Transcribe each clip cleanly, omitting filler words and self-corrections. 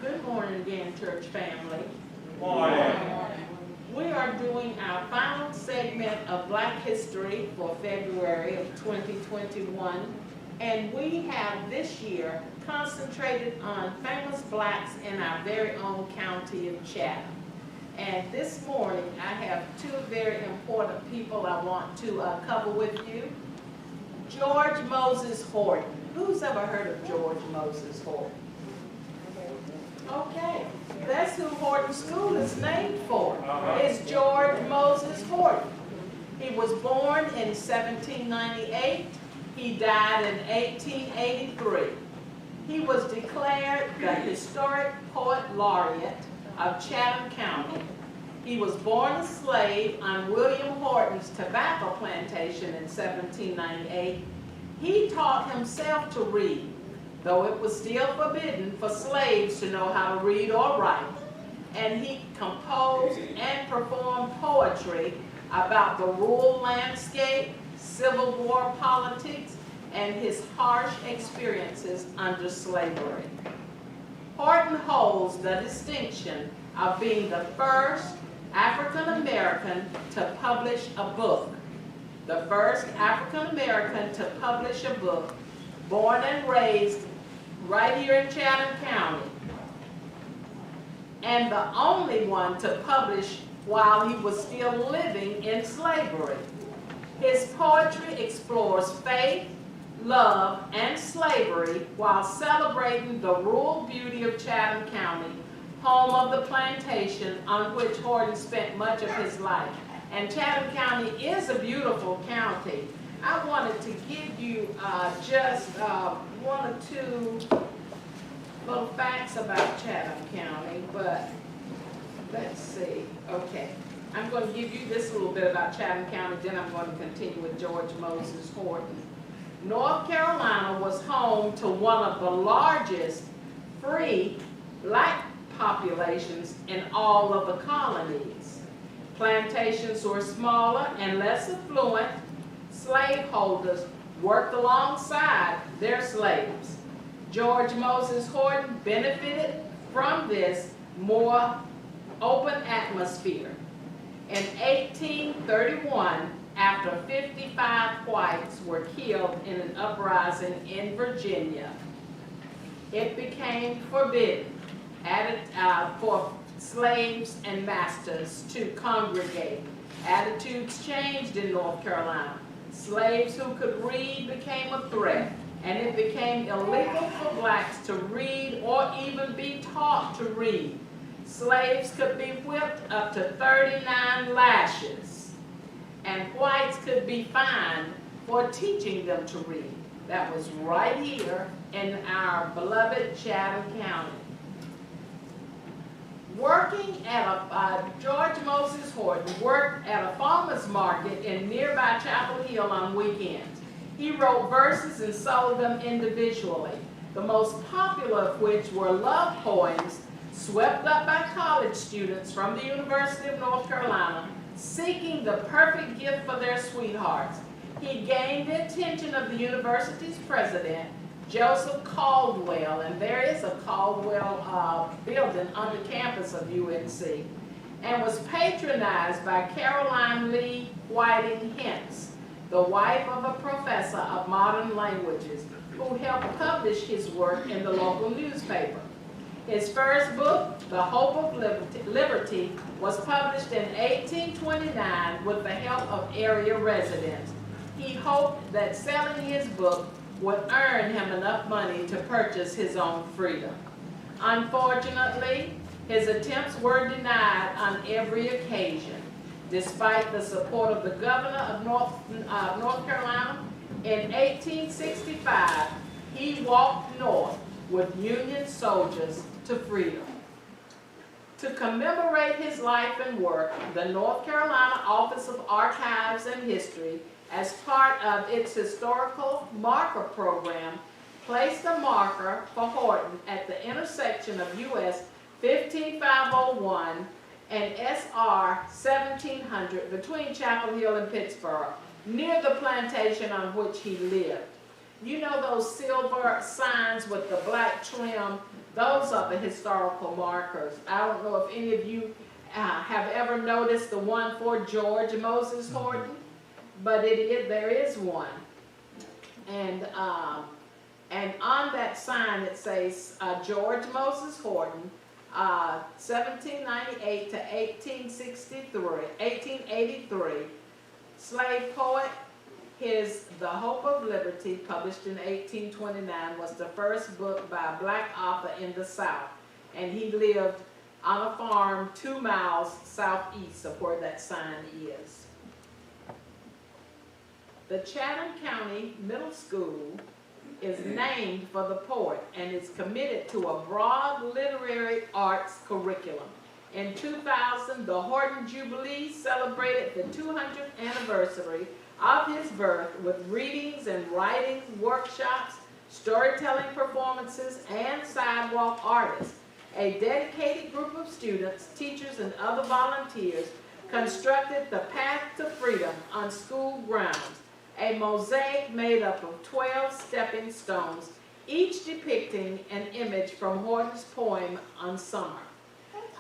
Good morning again, church family. Morning. We are doing our final segment of Black History for February of 2021, and we have this year concentrated on famous blacks in our very own county of Chatham. And this morning, I have two very important people I want to cover with you. George Moses Horton. Who's ever heard of George Moses Horton? Okay, that's who Horton School is named for, is George Moses Horton. He was born in 1798. He died in 1883. He was declared the Historic Poet Laureate of Chatham County. He was born a slave on William Horton's tobacco plantation in 1798. He taught himself to read, though it was still forbidden for slaves to know how to read or write. And he composed and performed poetry about the rural landscape, Civil War politics, and his harsh experiences under slavery. Horton holds the distinction of being the first African American to publish a book. The first African American to publish a book, born and raised right here in Chatham County, and the only one to publish while he was still living in slavery. His poetry explores faith, love, and slavery while celebrating the rural beauty of Chatham County, home of the plantation on which Horton spent much of his life. And Chatham County is a beautiful county. I wanted to give you just one or two little facts about Chatham County, but let's see. Okay, I'm going to give you this little bit about Chatham County, then I'm going to continue with George Moses Horton. North Carolina was home to one of the largest free black populations in all of the colonies. Plantations were smaller and less affluent. Slaveholders worked alongside their slaves. George Moses Horton benefited from this more open atmosphere. In 1831, after 55 whites were killed in an uprising in Virginia, it became forbidden for slaves and masters to congregate. Attitudes changed in North Carolina. Slaves who could read became a threat, and it became illegal for blacks to read or even be taught to read. Slaves could be whipped up to 39 lashes, and whites could be fined for teaching them to read. That was right here in our beloved Chatham County. George Moses Horton worked at a farmer's market in nearby Chapel Hill on weekends. He wrote verses and sold them individually, the most popular of which were love poems swept up by college students from the University of North Carolina seeking the perfect gift for their sweethearts. He gained the attention of the university's president, Joseph Caldwell, and there is a Caldwell building on the campus of UNC, and was patronized by Caroline Lee Whiting Hentz, the wife of a professor of modern languages, who helped publish his work in the local newspaper. His first book, The Hope of Liberty, was published in 1829 with the help of area residents. He hoped that selling his book would earn him enough money to purchase his own freedom. Unfortunately, his attempts were denied on every occasion. Despite the support of the governor of North Carolina, in 1865, he walked north with Union soldiers to freedom. To commemorate his life and work, the North Carolina Office of Archives and History, as part of its historical marker program, placed a marker for Horton at the intersection of US 15501 and SR 1700 between Chapel Hill and Pittsburgh, near the plantation on which he lived. You know those silver signs with the black trim? Those are the historical markers. I don't know if any of you have ever noticed the one for George Moses Horton, but there is one. And on that sign it says George Moses Horton, 1798 to 1883, slave poet. The Hope of Liberty, published in 1829, was the first book by a black author in the South. And he lived on a farm 2 miles southeast of where that sign is. The Chatham County Middle School is named for the poet and is committed to a broad literary arts curriculum. In 2000, the Horton Jubilee celebrated the 200th anniversary of his birth with readings and writing workshops, storytelling performances, and sidewalk artists. A dedicated group of students, teachers, and other volunteers constructed the Path to Freedom on school grounds, a mosaic made up of 12 stepping stones, each depicting an image from Horton's poem on summer.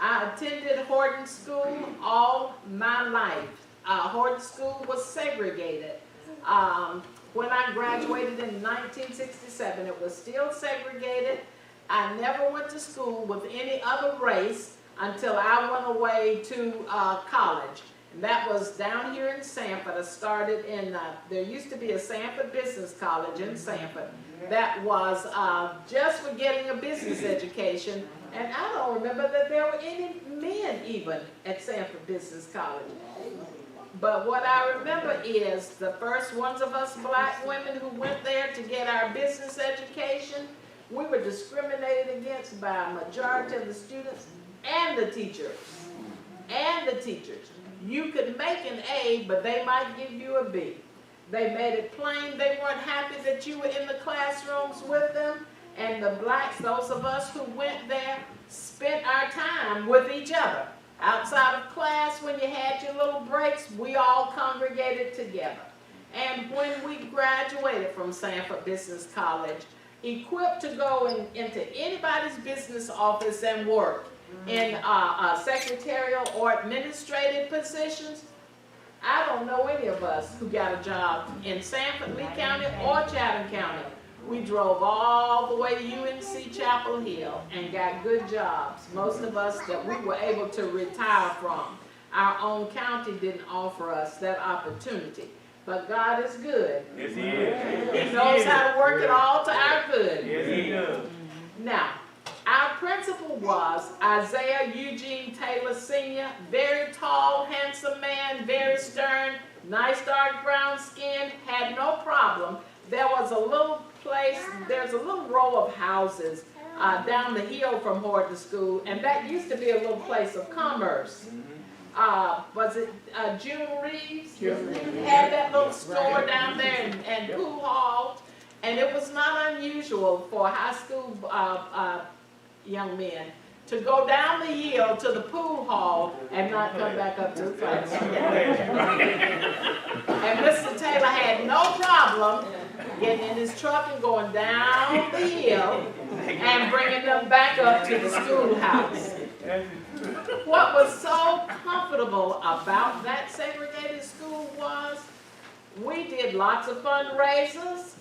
I attended Horton School all my life. Horton School was segregated. When I graduated in 1967, it was still segregated. I never went to school with any other race until I went away to college. And that was down here in Sanford. I started in, there used to be a Sanford Business College in Sanford that was just for getting a business education. And I don't remember that there were any men even at Sanford Business College. But what I remember is the first ones of us black women who went there to get our business education, we were discriminated against by a majority of the students and the teachers. And the teachers. You could make an A, but they might give you a B. They made it plain they weren't happy that you were in the classrooms with them. And the blacks, those of us who went there, spent our time with each other. Outside of class, when you had your little breaks, we all congregated together. And when we graduated from Sanford Business College, equipped to go into anybody's business office and work in secretarial or administrative positions, I don't know any of us who got a job in Sanford, Lee County, or Chatham County. We drove all the way to UNC Chapel Hill and got good jobs. Most of us that we were able to retire from. Our own county didn't offer us that opportunity. But God is good. Yes, He is. He knows how to work it all to our good. Yes, He does. Now, our principal was Isaiah Eugene Taylor Sr., very tall, handsome man, very stern, nice dark brown skin, had no problem. There was a little place, there's a little row of houses down the hill from Horton School, and that used to be a little place of commerce. Was it June Reeves? Had that little store down there and pool hall, and it was not unusual for high school young men to go down the hill to the pool hall and not come back up to the class. And Mr. Taylor had no problem getting in his truck and going down the hill and bringing them back up to the schoolhouse. What was so comfortable about that segregated school was we did lots of fundraisers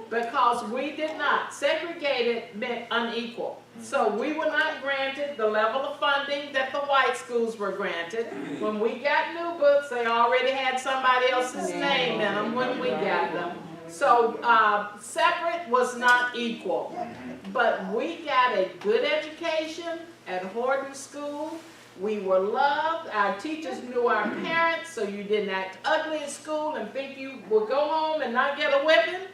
because we did not. Segregated meant unequal. So we were not granted the level of funding that the white schools were granted. When we got new books, they already had somebody else's name in them when we got them. So separate was not equal. But we got a good education at Horton School. We were loved. Our teachers knew our parents, so you didn't act ugly at school and think you would go home and not get a whipping.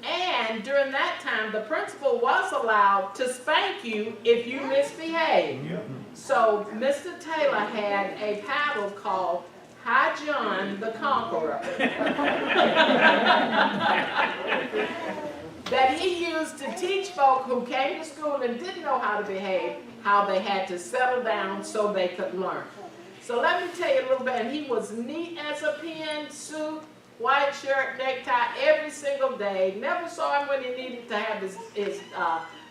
And during that time, the principal was allowed to spank you if you misbehaved. So Mr. Taylor had a paddle called High John the Conqueror that he used to teach folk who came to school and didn't know how to behave, how they had to settle down so they could learn. So let me tell you a little bit. And he was neat as a pin, Sue. white shirt, necktie every single day. Never saw him when he needed to have his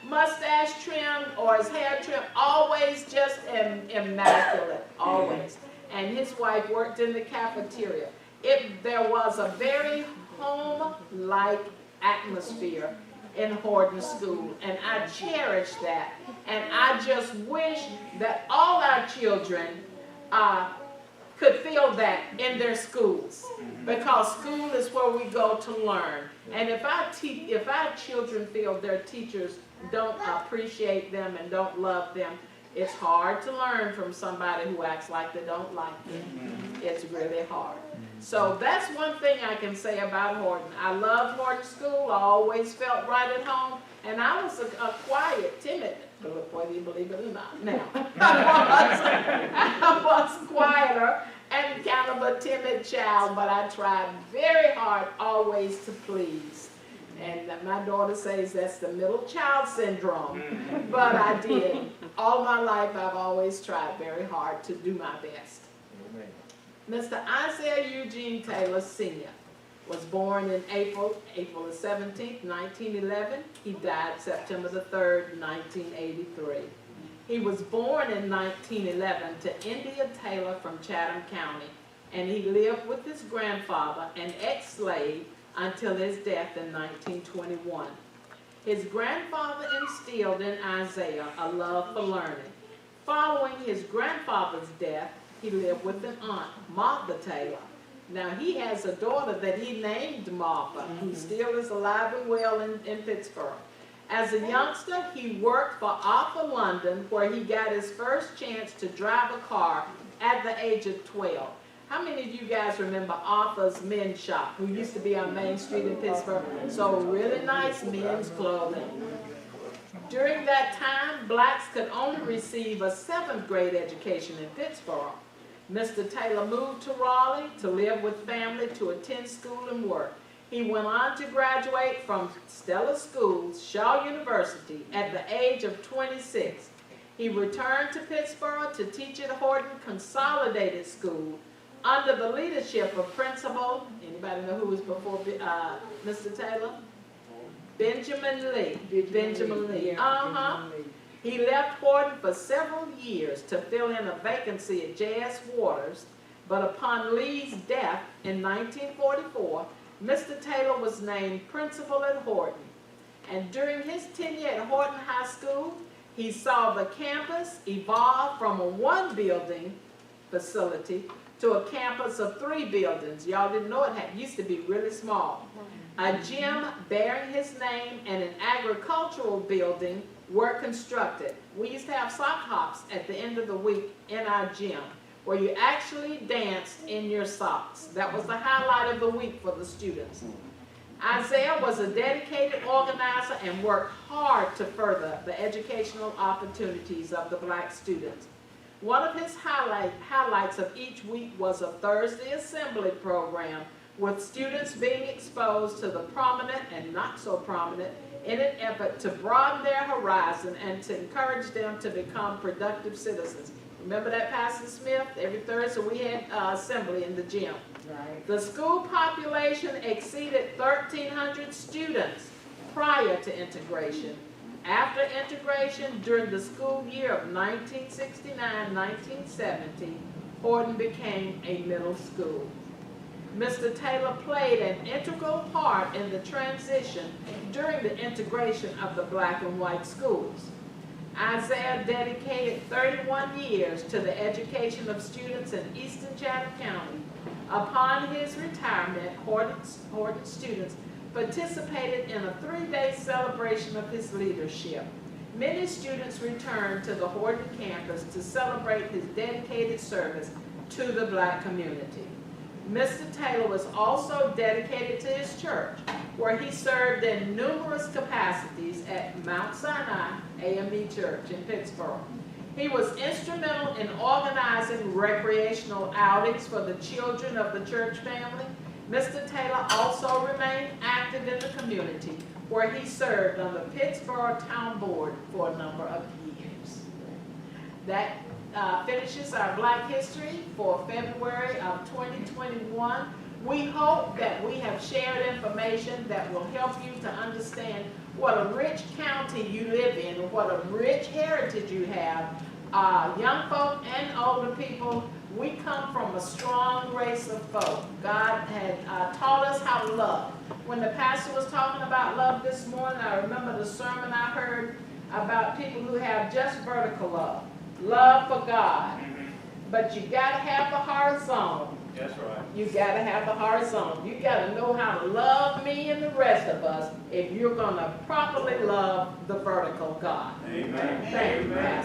mustache trimmed or his hair trimmed. Always just immaculate, always. And his wife worked in the cafeteria. There was a very home-like atmosphere in Horton School, and I cherish that. And I just wish that all our children could feel that in their schools, because school is where we go to learn. And if our children feel their teachers don't appreciate them and don't love them, it's hard to learn from somebody who acts like they don't like them. It's really hard. So that's one thing I can say about Horton. I loved Horton School. I always felt right at home. And I was a quiet, timid, whether you believe it or not now. I was quieter and kind of a timid child, but I tried very hard always to please. And my daughter says that's the middle child syndrome, but I did. All my life I've always tried very hard to do my best. Mr. Isaiah Eugene Taylor Sr. was born in April the 17th, 1911. He died September the 3rd, 1983. He was born in 1911 to India Taylor from Chatham County, and he lived with his grandfather, an ex-slave, until his death in 1921. His grandfather instilled in Isaiah a love for learning. Following his grandfather's death, he lived with an aunt, Martha Taylor. Now, he has a daughter that he named Martha, who still is alive and well in Pittsburgh. As a youngster, he worked for Arthur London, where he got his first chance to drive a car at the age of 12. How many of you guys remember Arthur's Men's Shop, who used to be on Main Street in Pittsburgh? So really nice men's clothing. During that time, blacks could only receive a 7th grade education in Pittsburgh. Mr. Taylor moved to Raleigh to live with family, to attend school and work. He went on to graduate from Stella Schools, Shaw University, at the age of 26. He returned to Pittsburgh to teach at Horton Consolidated School under the leadership of Principal, anybody know who was before Mr. Taylor? Benjamin Lee. Benjamin Lee. He left Horton for several years to fill in a vacancy at J.S. Waters, but upon Lee's death in 1944, Mr. Taylor was named principal at Horton. And during his tenure at Horton High School, he saw the campus evolve from a 1-building facility to a campus of 3 buildings. Y'all didn't know it used to be really small. A gym bearing his name and an agricultural building were constructed. We used to have sock hops at the end of the week in our gym, where you actually danced in your socks. That was the highlight of the week for the students. Isaiah was a dedicated organizer and worked hard to further the educational opportunities of the black students. One of his highlights of each week was a Thursday assembly program, with students being exposed to the prominent and not so prominent in an effort to broaden their horizon and to encourage them to become productive citizens. Remember that, Pastor Smith? Every Thursday we had assembly in the gym. Right. The school population exceeded 1,300 students prior to integration. After integration, during the school year of 1969-1970, Horton became a middle school. Mr. Taylor played an integral part in the transition during the integration of the black and white schools. Isaiah dedicated 31 years to the education of students in eastern Chatham County. Upon his retirement, Horton students participated in a 3-day celebration of his leadership. Many students returned to the Horton campus to celebrate his dedicated service to the black community. Mr. Taylor was also dedicated to his church, where he served in numerous capacities at Mount Sinai AME Church in Pittsburgh. He was instrumental in organizing recreational outings for the children of the church family. Mr. Taylor also remained active in the community, where he served on the Pittsburgh Town Board for a number of years. That finishes our Black History for February of 2021. We hope that we have shared information that will help you to understand what a rich county you live in and what a rich heritage you have. Young folk and older people, we come from a strong race of folk. God had taught us how to love. When the pastor was talking about love this morning, I remember the sermon I heard about people who have just vertical love. Love for God. But you got to have the horizontal. That's right. You got to have the horizontal. You got to know how to love me and the rest of us if you're going to properly love the vertical God. Amen. Thank you, Pastor.